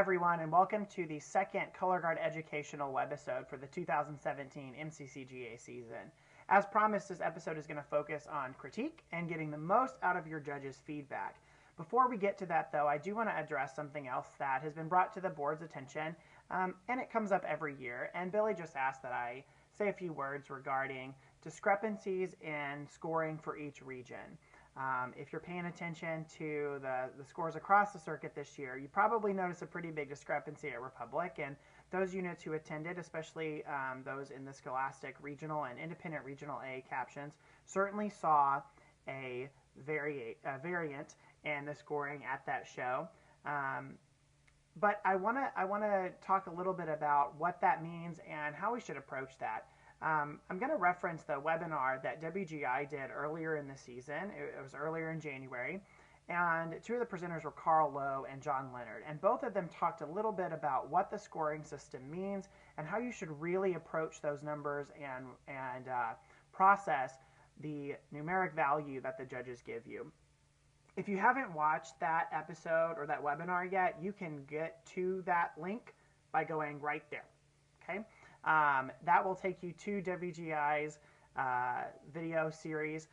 everyone, and welcome to the second Color Guard educational webisode for the 2017 MCCGA season. As promised, this episode is going to focus on critique and getting the most out of your judges' feedback. Before we get to that, though, I do want to address something else that has been brought to the board's attention, and it comes up every year, and Billy just asked that I say a few words regarding discrepancies in scoring for each region. If you're paying attention to the scores across the circuit this year, you probably notice a pretty big discrepancy at Republic, and those units who attended, especially those in the Scholastic Regional and Independent Regional A captions, certainly saw a variant in the scoring at that show. But I want to talk a little bit about what that means and how we should approach that. I'm going to reference the webinar that WGI did earlier in the season. It was earlier in January, and two of the presenters were Carl Lowe and John Leonard, and both of them talked a little bit about what the scoring system means and how you should really approach those numbers and process the numeric value that the judges give you. If you haven't watched that episode or that webinar yet, you can get to that link by going right there, okay? That will take you to WGI's video series,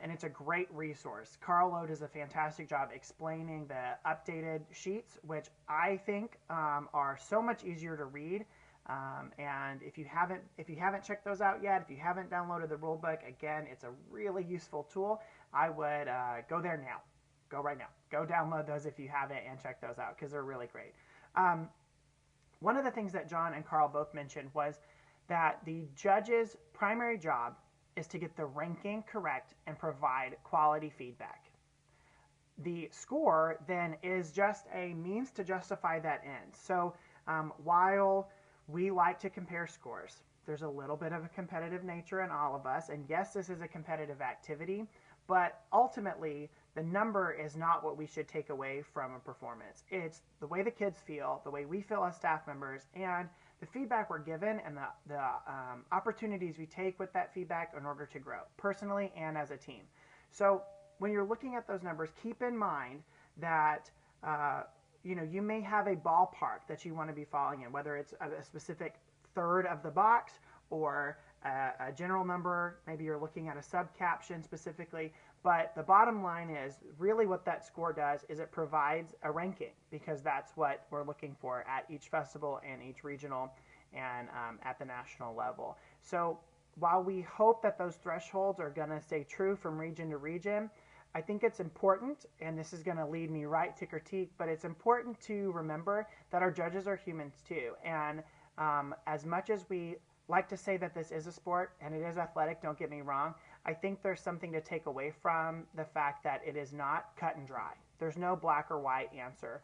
and it's a great resource. Carl Lowe does a fantastic job explaining the updated sheets, which I think are so much easier to read. And if you haven't checked those out yet, if you haven't downloaded the rulebook, again, it's a really useful tool. I would go there now. Go right now. Go download those if you haven't and check those out because they're really great. One of the things that John and Carl both mentioned was that the judge's primary job is to get the ranking correct and provide quality feedback. The score then is just a means to justify that end. So while we like to compare scores, there's a little bit of a competitive nature in all of us, and yes, this is a competitive activity, but ultimately the number is not what we should take away from a performance. It's the way the kids feel, the way we feel as staff members, and the feedback we're given and the opportunities we take with that feedback in order to grow, personally and as a team. So when you're looking at those numbers, keep in mind that you may have a ballpark that you want to be falling in, whether it's a specific third of the box or a general number. Maybe you're looking at a sub-caption specifically. But the bottom line is really what that score does is it provides a ranking, because that's what we're looking for at each festival and each regional and at the national level. So while we hope that those thresholds are going to stay true from region to region, I think it's important, and this is going to lead me right to critique, but it's important to remember that our judges are humans too. And as much as we like to say that this is a sport and it is athletic, don't get me wrong, I think there's something to take away from the fact that it is not cut and dry. There's no black or white answer.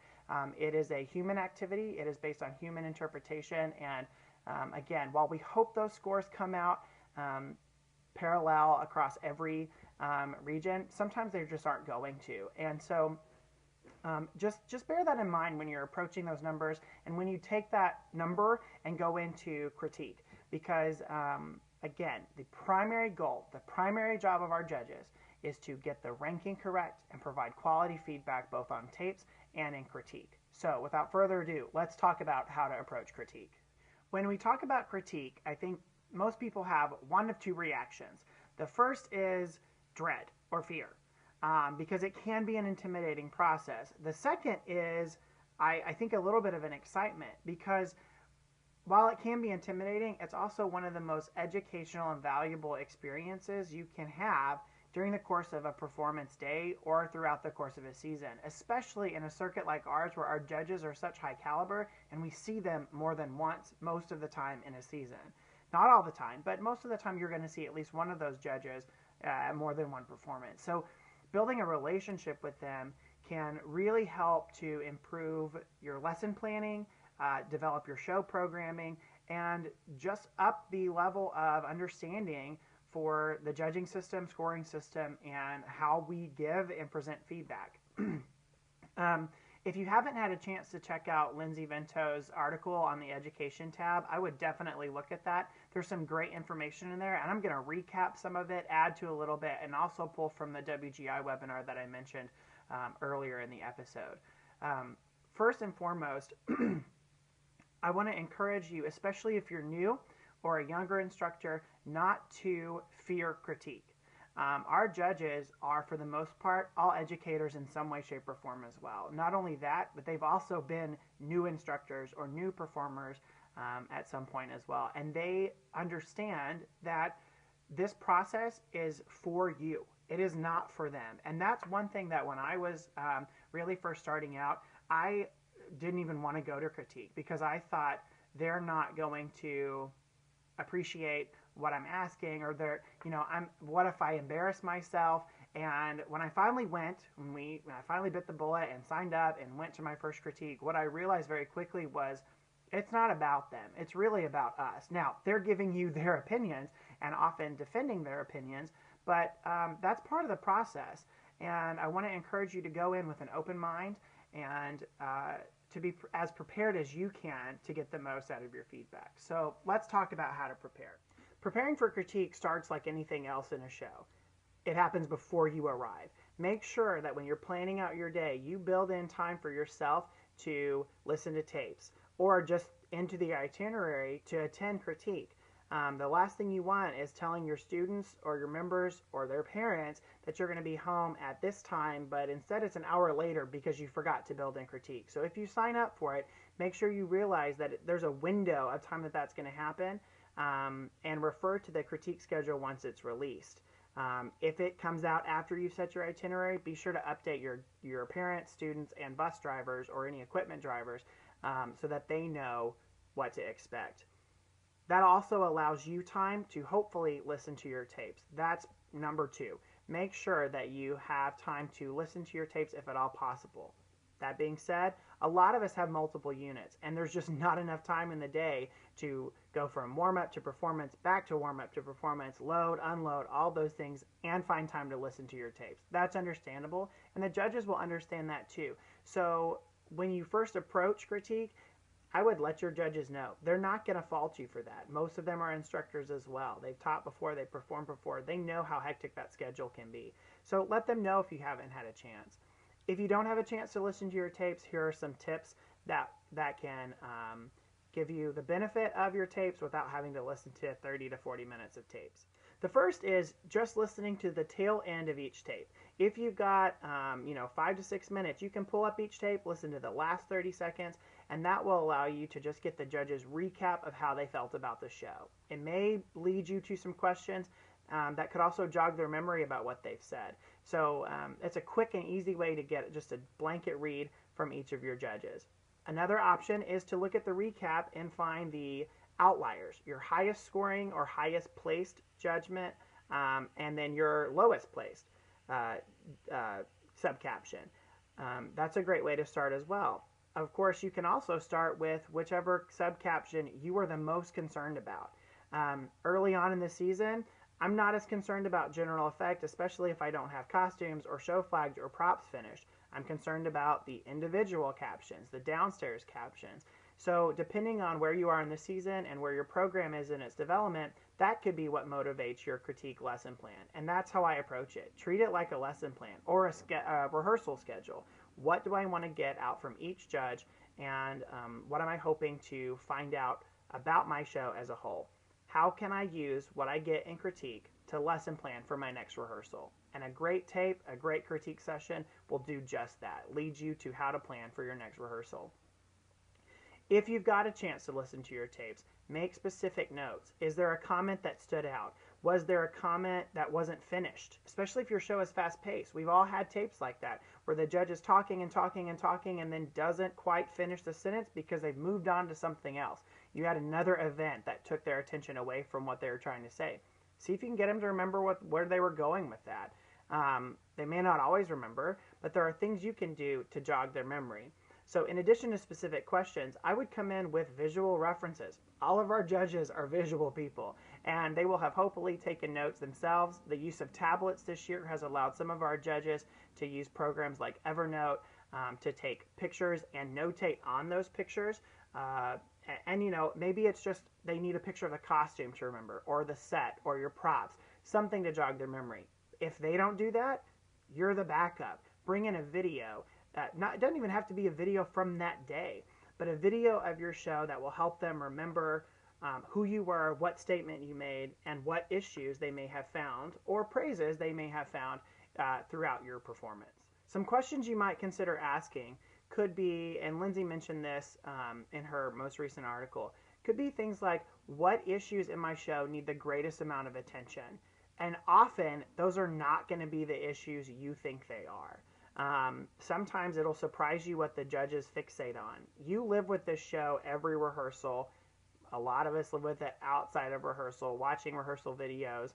It is a human activity. It is based on human interpretation. And again, while we hope those scores come out parallel across every region, sometimes they just aren't going to. And so just bear that in mind when you're approaching those numbers and when you take that number and go into critique. Because again, the primary goal, the primary job of our judges is to get the ranking correct and provide quality feedback both on tapes and in critique. So without further ado, let's talk about how to approach critique. When we talk about critique, I think most people have one of two reactions. The first is dread or fear, because it can be an intimidating process. The second is, I think, a little bit of an excitement, because while it can be intimidating, it's also one of the most educational and valuable experiences you can have during the course of a performance day or throughout the course of a season, especially in a circuit like ours where our judges are such high caliber and we see them more than once most of the time in a season. Not all the time, but most of the time you're going to see at least one of those judges more than one performance. So building a relationship with them can really help to improve your lesson planning, develop your show programming, and just up the level of understanding for the judging system, scoring system, and how we give and present feedback. If you haven't had a chance to check out Lindsay Vento's article on the education tab, I would definitely look at that. There's some great information in there, and I'm going to recap some of it, add to a little bit, and also pull from the WGI webinar that I mentioned earlier in the episode. first and foremost, I want to encourage you, especially if you're new or a younger instructor, not to fear critique. Our judges are, for the most part, all educators in some way, shape, or form as well. Not only that, but they've also been new instructors or new performers at some point as well. And they understand that this process is for you. It is not for them. And that's one thing that when I was really first starting out, I didn't even want to go to critique because I thought they're not going to appreciate what I'm asking, or they're, what if I embarrass myself? And when I finally went, when I finally bit the bullet and signed up and went to my first critique, what I realized very quickly was it's not about them. It's really about us. Now, they're giving you their opinions and often defending their opinions, but that's part of the process. And I want to encourage you to go in with an open mind and to be as prepared as you can to get the most out of your feedback. So let's talk about how to prepare. Preparing for critique starts like anything else in a show. It happens before you arrive. Make sure that when you're planning out your day, you build in time for yourself to listen to tapes or just into the itinerary to attend critique. The last thing you want is telling your students or your members or their parents that you're going to be home at this time, but instead it's an hour later because you forgot to build in critique. So if you sign up for it, make sure you realize that there's a window of time that that's going to happen, and refer to the critique schedule once it's released. If it comes out after you set your itinerary, be sure to update your parents, students, and bus drivers or any equipment drivers so that they know what to expect. That also allows you time to hopefully listen to your tapes. That's number 2. Make sure that you have time to listen to your tapes if at all possible. That being said, a lot of us have multiple units, and there's just not enough time in the day to go from warm-up to performance, back to warm-up to performance, load, unload, all those things, and find time to listen to your tapes. That's understandable, and the judges will understand that too. So when you first approach critique, I would let your judges know. They're not going to fault you for that. Most of them are instructors as well. They've taught before, they've performed before. They know how hectic that schedule can be. So let them know if you haven't had a chance. If you don't have a chance to listen to your tapes, here are some tips that can give you the benefit of your tapes without having to listen to 30 to 40 minutes of tapes. The first is just listening to the tail end of each tape. If you've got 5 to 6 minutes, you can pull up each tape, listen to the last 30 seconds, and that will allow you to just get the judge's recap of how they felt about the show. It may lead you to some questions that could also jog their memory about what they've said. So it's a quick and easy way to get just a blanket read from each of your judges. Another option is to look at the recap and find the outliers, your highest scoring or highest placed judgment, and then your lowest placed subcaption. That's a great way to start as well. Of course, you can also start with whichever subcaption you are the most concerned about. Early on in the season, I'm not as concerned about general effect, especially if I don't have costumes or show flags or props finished. I'm concerned about the individual captions, the downstairs captions. So depending on where you are in the season and where your program is in its development, that could be what motivates your critique lesson plan. And that's how I approach it. Treat it like a lesson plan or a rehearsal schedule. What do I want to get out from each judge, and what am I hoping to find out about my show as a whole? How can I use what I get in critique to lesson plan for my next rehearsal? And a great tape, a great critique session will do just that, lead you to how to plan for your next rehearsal. If you've got a chance to listen to your tapes, make specific notes. Is there a comment that stood out? Was there a comment that wasn't finished? Especially if your show is fast-paced. We've all had tapes like that, where the judge is talking and talking and talking and then doesn't quite finish the sentence because they've moved on to something else. You had another event that took their attention away from what they were trying to say. See if you can get them to remember where they were going with that. They may not always remember, but there are things you can do to jog their memory. So in addition to specific questions, I would come in with visual references. All of our judges are visual people, and they will have hopefully taken notes themselves. The use of tablets this year has allowed some of our judges to use programs like Evernote to take pictures and notate on those pictures. And maybe it's just they need a picture of the costume to remember, or the set, or your props, something to jog their memory. If they don't do that, you're the backup. Bring in a video. it doesn't even have to be a video from that day, but a video of your show that will help them remember who you were, what statement you made, and what issues they may have found or praises they may have found throughout your performance. Some questions you might consider asking could be, and Lindsay mentioned this in her most recent article, could be things like, what issues in my show need the greatest amount of attention? And often, those are not going to be the issues you think they are. Sometimes it'll surprise you what the judges fixate on. You live with this show every rehearsal. A lot of us live with it outside of rehearsal, watching rehearsal videos,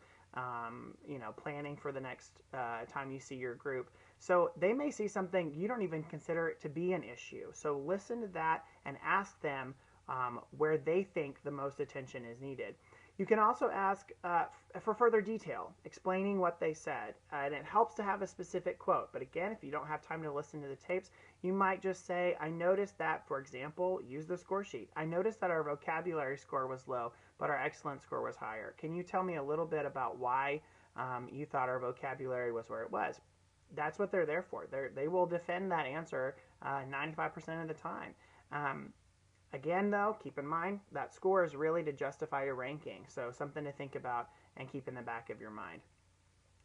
planning for the next time you see your group. So they may see something you don't even consider it to be an issue. So listen to that and ask them where they think the most attention is needed. You can also ask for further detail, explaining what they said. And it helps to have a specific quote. But again, if you don't have time to listen to the tapes, you might just say, I noticed that, for example, use the score sheet. I noticed that our vocabulary score was low, but our excellence score was higher. Can you tell me a little bit about why you thought our vocabulary was where it was? That's what they're there for. They will defend that answer 95% of the time. Again, though, keep in mind that score is really to justify your ranking, so something to think about and keep in the back of your mind.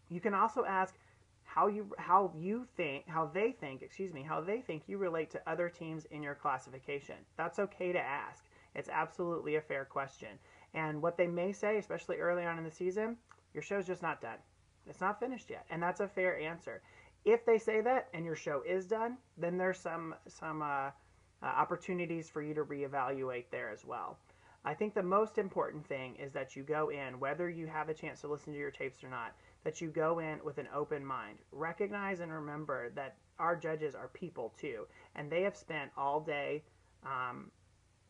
You can also ask how they think you relate to other teams in your classification. That's okay to ask. It's absolutely a fair question. And what they may say, especially early on in the season, your show's just not done. It's not finished yet, and that's a fair answer. If they say that and your show is done, then there's some opportunities for you to reevaluate there as well. I think the most important thing is that you go in, whether you have a chance to listen to your tapes or not, that you go in with an open mind. Recognize and remember that our judges are people too, and they have spent all day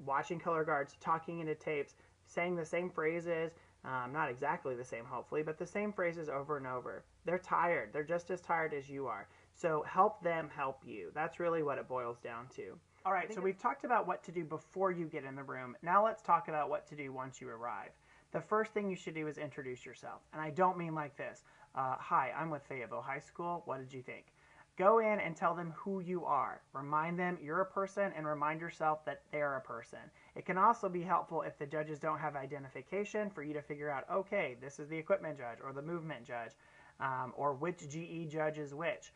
watching color guards, talking into tapes, saying the same phrases, not exactly the same hopefully, but the same phrases over and over. They're tired. They're just as tired as you are. So help them help you. That's really what it boils down to. All right, so we've talked about what to do before you get in the room. Now let's talk about what to do once you arrive. The first thing you should do is introduce yourself. And I don't mean like this. Hi, I'm with Fayetteville High School. What did you think? Go in and tell them who you are. Remind them you're a person and remind yourself that they're a person. It can also be helpful if the judges don't have identification for you to figure out, okay, this is the equipment judge or the movement judge, or which GE judge is which.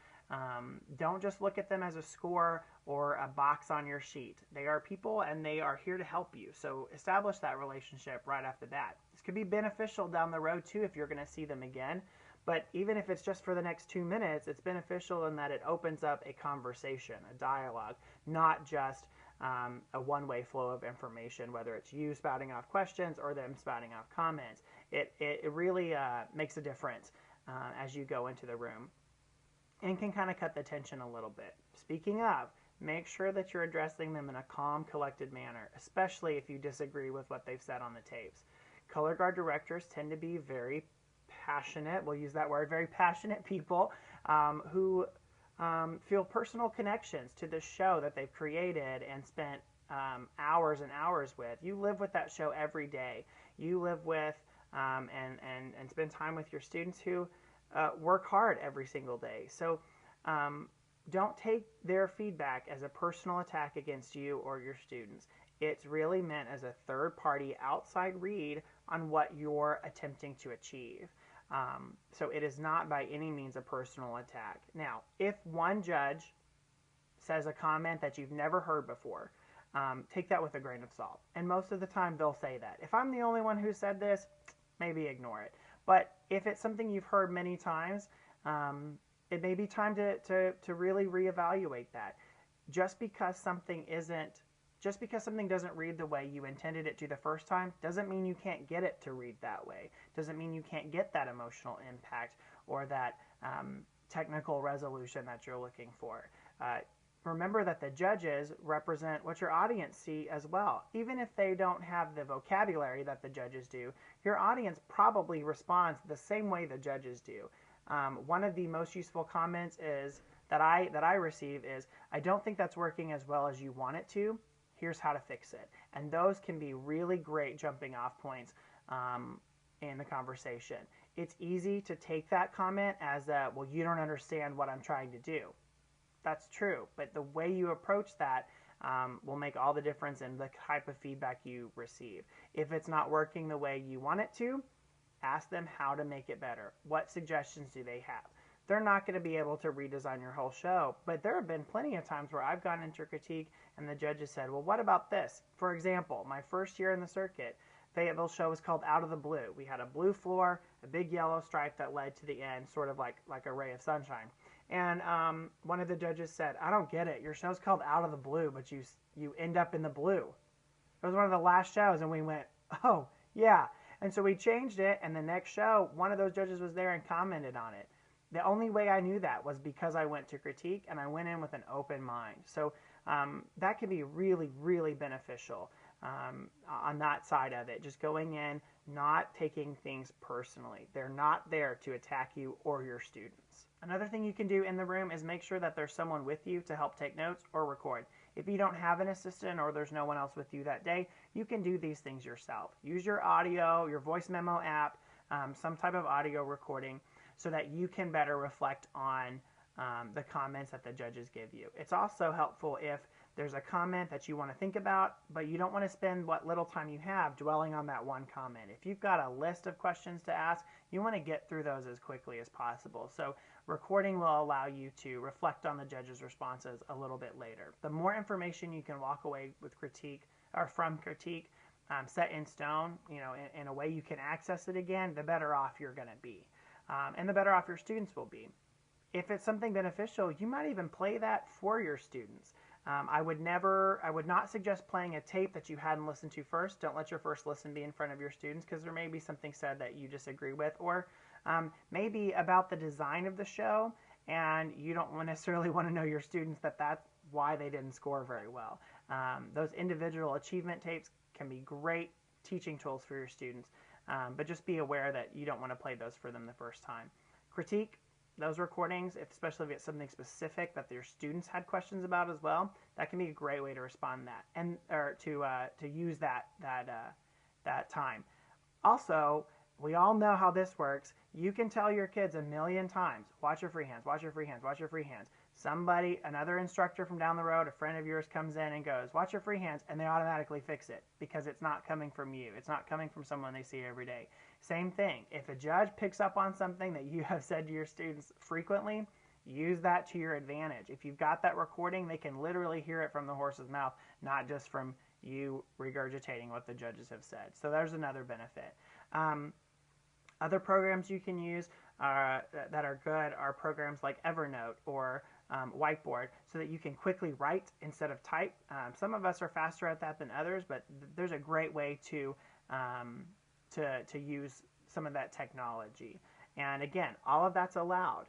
Don't just look at them as a score or a box on your sheet. They are people and they are here to help you. So establish that relationship right off the bat. This could be beneficial down the road too if you're going to see them again. But even if it's just for the next 2 minutes, it's beneficial in that it opens up a conversation, a dialogue, not just a one-way flow of information, whether it's you spouting off questions or them spouting off comments. It really makes a difference as you go into the room and can kind of cut the tension a little bit. Speaking of, make sure that you're addressing them in a calm, collected manner, especially if you disagree with what they've said on the tapes. Color guard directors tend to be very passionate, we'll use that word, very passionate people who feel personal connections to the show that they've created and spent hours and hours with. You live with that show every day. You live with and spend time with your students who work hard every single day. So don't take their feedback as a personal attack against you or your students. It's really meant as a third-party outside read on what you're attempting to achieve. So it is not by any means a personal attack. Now, if one judge says a comment that you've never heard before, take that with a grain of salt. And most of the time they'll say that. If I'm the only one who said this, maybe ignore it. But if it's something you've heard many times, it may be time to really reevaluate that. Just because something doesn't read the way you intended it to the first time doesn't mean you can't get it to read that way. Doesn't mean you can't get that emotional impact or that technical resolution that you're looking for. Remember that the judges represent what your audience see as well. Even if they don't have the vocabulary that the judges do, your audience probably responds the same way the judges do. One of the most useful comments is that I receive is, I don't think that's working as well as you want it to. Here's how to fix it. And those can be really great jumping off points in the conversation. It's easy to take that comment as well, you don't understand what I'm trying to do. That's true, but the way you approach that will make all the difference in the type of feedback you receive. If it's not working the way you want it to, ask them how to make it better. What suggestions do they have? They're not going to be able to redesign your whole show, but there have been plenty of times where I've gone into critique and the judges said, well, what about this? For example, my first year in the circuit, Fayetteville show was called Out of the Blue. We had a blue floor, a big yellow stripe that led to the end, sort of like a ray of sunshine. And one of the judges said, I don't get it. Your show's called Out of the Blue, but you end up in the blue. It was one of the last shows, and we went, oh, yeah. And so we changed it, and the next show, one of those judges was there and commented on it. The only way I knew that was because I went to critique, and I went in with an open mind. So that can be really, really beneficial on that side of it. Just going in, not taking things personally. They're not there to attack you or your students. Another thing you can do in the room is make sure that there's someone with you to help take notes or record. If you don't have an assistant or there's no one else with you that day, you can do these things yourself. Use your audio, your voice memo app, some type of audio recording so that you can better reflect on the comments that the judges give you. It's also helpful if there's a comment that you want to think about, but you don't want to spend what little time you have dwelling on that one comment. If you've got a list of questions to ask, you want to get through those as quickly as possible. So recording will allow you to reflect on the judge's responses a little bit later. The more information you can walk away with critique or from critique set in stone, in a way you can access it again, the better off you're going to be. And the better off your students will be. If it's something beneficial, you might even play that for your students. I would not suggest playing a tape that you hadn't listened to first. Don't let your first listen be in front of your students because there may be something said that you disagree with, or maybe about the design of the show, and you don't necessarily want to know your students that's why they didn't score very well. Those individual achievement tapes can be great teaching tools for your students, but just be aware that you don't want to play those for them the first time. Critique those recordings, especially if it's something specific that your students had questions about as well. That can be a great way to respond to that or to use that time. Also, we all know how this works. You can tell your kids a million times, watch your free hands, watch your free hands, watch your free hands. Another instructor from down the road, a friend of yours comes in and goes, watch your free hands, and they automatically fix it because it's not coming from you. It's not coming from someone they see every day. Same thing. If a judge picks up on something that you have said to your students frequently, use that to your advantage. If you've got that recording, they can literally hear it from the horse's mouth, not just from you regurgitating what the judges have said. So there's another benefit. Other programs you can use that are good are programs like Evernote or Whiteboard, so that you can quickly write instead of type. Some of us are faster at that than others, but there's a great way to use some of that technology. And again, all of that's allowed.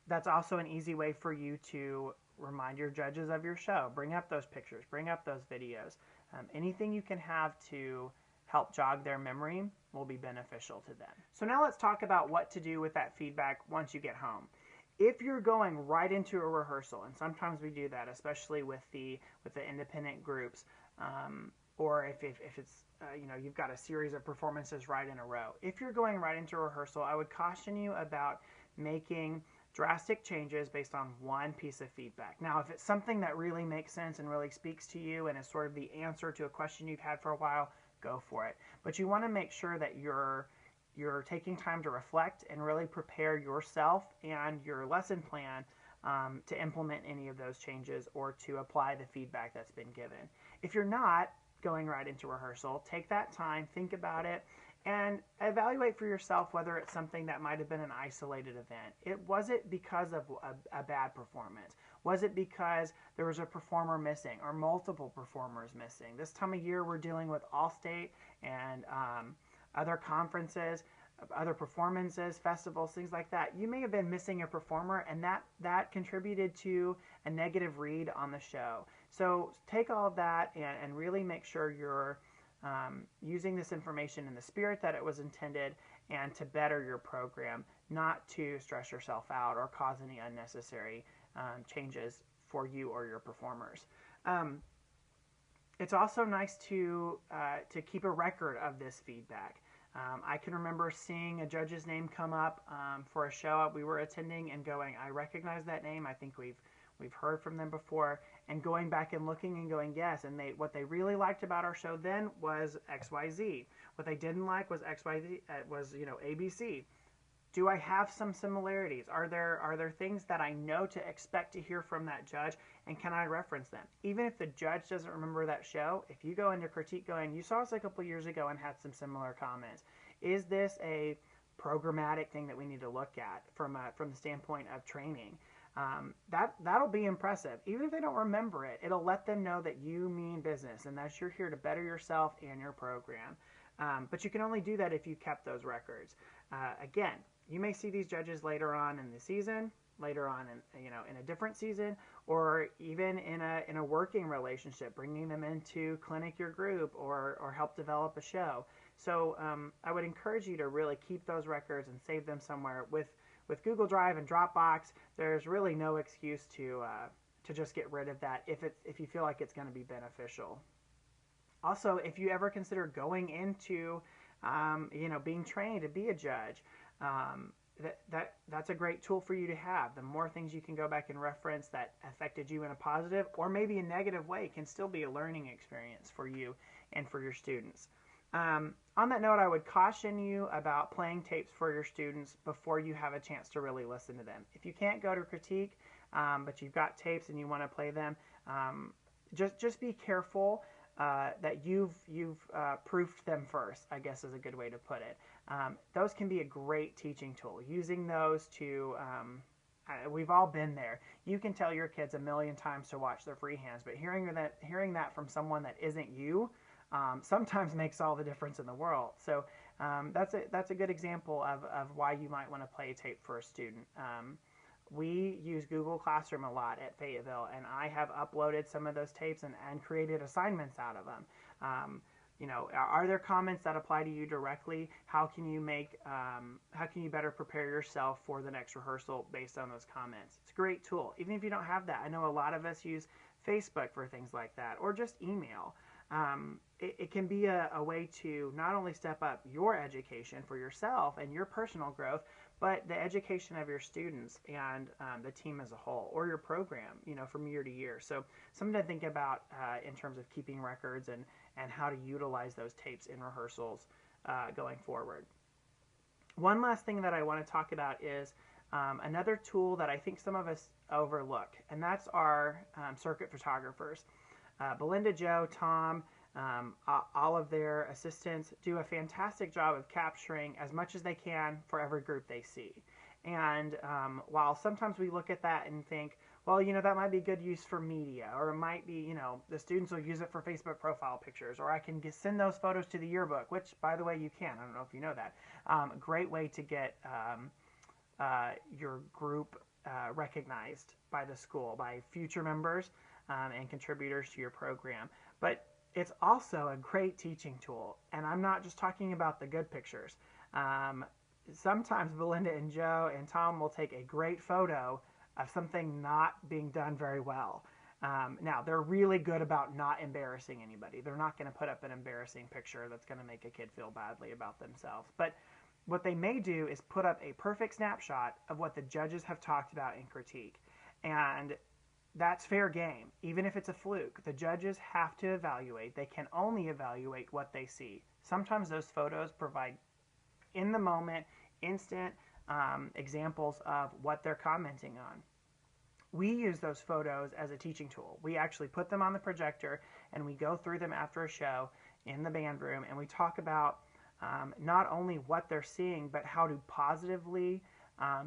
That's also an easy way for you to remind your judges of your show. Bring up those pictures, bring up those videos. Anything you can have to help jog their memory will be beneficial to them. So now let's talk about what to do with that feedback once you get home. If you're going right into a rehearsal, and sometimes we do that, especially with the independent groups, or if it's you've got a series of performances right in a row. If you're going right into rehearsal, I would caution you about making drastic changes based on one piece of feedback. Now, if it's something that really makes sense and really speaks to you and is sort of the answer to a question you've had for a while, go for it. But you want to make sure that you're taking time to reflect and really prepare yourself and your lesson plan to implement any of those changes or to apply the feedback that's been given. If you're not going right into rehearsal, take that time, think about it, and evaluate for yourself whether it's something that might have been an isolated event. Was it because of a bad performance? Was it because there was a performer missing or multiple performers missing? This time of year we're dealing with All-State and other conferences, other performances, festivals, things like that. You may have been missing a performer, and that contributed to a negative read on the show. So take all of that and really make sure you're using this information in the spirit that it was intended and to better your program, not to stress yourself out or cause any unnecessary changes for you or your performers. It's also nice to keep a record of this feedback. I can remember seeing a judge's name come up for a show we were attending and going, I recognize that name. I think we've heard from them before, and going back and looking and going, yes. And what they really liked about our show then was XYZ. What they didn't like was XYZ, was ABC. Do I have some similarities? Are there things that I know to expect to hear from that judge, and can I reference them? Even if the judge doesn't remember that show, if you go into critique going, you saw us a couple years ago and had some similar comments. Is this a programmatic thing that we need to look at from the standpoint of training? That'll be impressive. Even if they don't remember it, it'll let them know that you mean business and that you're here to better yourself and your program. But you can only do that if you kept those records. Again, you may see these judges later on in the season, later on in a different season, or even in a working relationship, bringing them into clinic your group or help develop a show. So I would encourage you to really keep those records and save them somewhere. With Google Drive and Dropbox, there's really no excuse to just get rid of that if you feel like it's going to be beneficial. Also, if you ever consider going into being trained to be a judge, that's a great tool for you to have. The more things you can go back and reference that affected you in a positive or maybe a negative way can still be a learning experience for you and for your students. On that note, I would caution you about playing tapes for your students before you have a chance to really listen to them. If you can't go to critique, but you've got tapes and you want to play them, just be careful that you've proofed them first, I guess is a good way to put it. Those can be a great teaching tool. Using those to, we've all been there. You can tell your kids a million times to watch their freehands, but hearing that from someone that isn't you sometimes makes all the difference in the world. So that's a good example of why you might want to play a tape for a student. We use Google Classroom a lot at Fayetteville, and I have uploaded some of those tapes and created assignments out of them. Are there comments that apply to you directly? How can you better prepare yourself for the next rehearsal based on those comments? It's a great tool. Even if you don't have that, I know a lot of us use Facebook for things like that, or just email. It can be a way to not only step up your education for yourself and your personal growth, but the education of your students and the team as a whole, or your program, from year to year. So something to think about in terms of keeping records and how to utilize those tapes in rehearsals going forward. One last thing that I want to talk about is another tool that I think some of us overlook, and that's our circuit photographers. Belinda, Joe, Tom, all of their assistants do a fantastic job of capturing as much as they can for every group they see. And while sometimes we look at that and think, well, that might be good use for media, or it might be, the students will use it for Facebook profile pictures, or I can send those photos to the yearbook, which, by the way, you can. I don't know if you know that. Great way to get your group recognized by the school, by future members and contributors to your program. But it's also a great teaching tool, and I'm not just talking about the good pictures. Sometimes Belinda and Joe and Tom will take a great photo of something not being done very well. Now, they're really good about not embarrassing anybody. They're not going to put up an embarrassing picture that's going to make a kid feel badly about themselves. But what they may do is put up a perfect snapshot of what the judges have talked about in critique. And that's fair game. Even if it's a fluke, the judges have to evaluate. They can only evaluate what they see. Sometimes those photos provide in the moment, instant examples of what they're commenting on. We use those photos as a teaching tool. We actually put them on the projector and we go through them after a show in the band room, and we talk about not only what they're seeing, but how to positively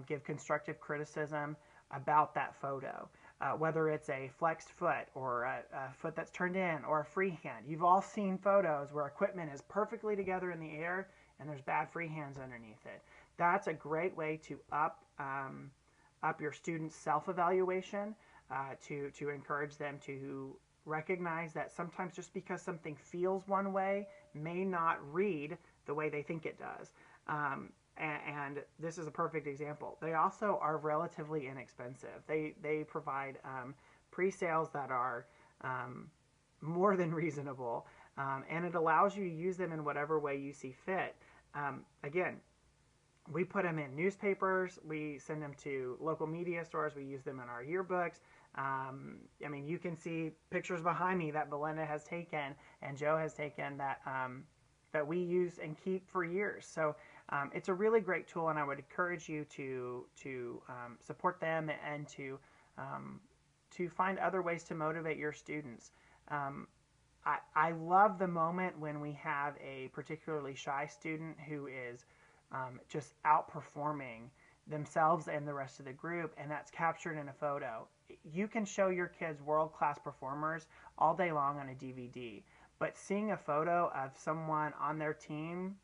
give constructive criticism about that photo. Whether it's a flexed foot or a foot that's turned in or a free hand. You've all seen photos where equipment is perfectly together in the air and there's bad free hands underneath it. That's a great way to up your students' self-evaluation, to encourage them to recognize that sometimes just because something feels one way may not read the way they think it does. And this is a perfect example. They also are relatively inexpensive. They provide pre-sales that are more than reasonable, and it allows you to use them in whatever way you see fit. Again, we put them in newspapers, we send them to local media stores, we use them in our yearbooks. I mean, you can see pictures behind me that Belinda has taken and Joe has taken that that we use and keep for years. So it's a really great tool, and I would encourage you to support them and to find other ways to motivate your students. I love the moment when we have a particularly shy student who is just outperforming themselves and the rest of the group, and that's captured in a photo. You can show your kids world-class performers all day long on a DVD, but seeing a photo of someone on their team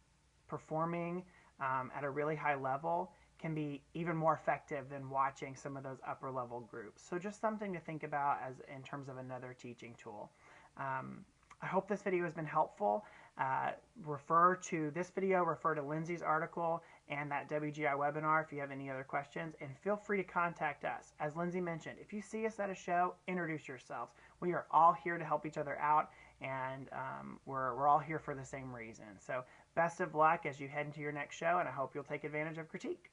performing at a really high level can be even more effective than watching some of those upper level groups. So just something to think about as in terms of another teaching tool. I hope this video has been helpful. Refer to this video, refer to Lindsay's article and that WGI webinar if you have any other questions, and feel free to contact us. As Lindsay mentioned, if you see us at a show, introduce yourselves. We are all here to help each other out, and we're all here for the same reason. So best of luck as you head into your next show, and I hope you'll take advantage of critique.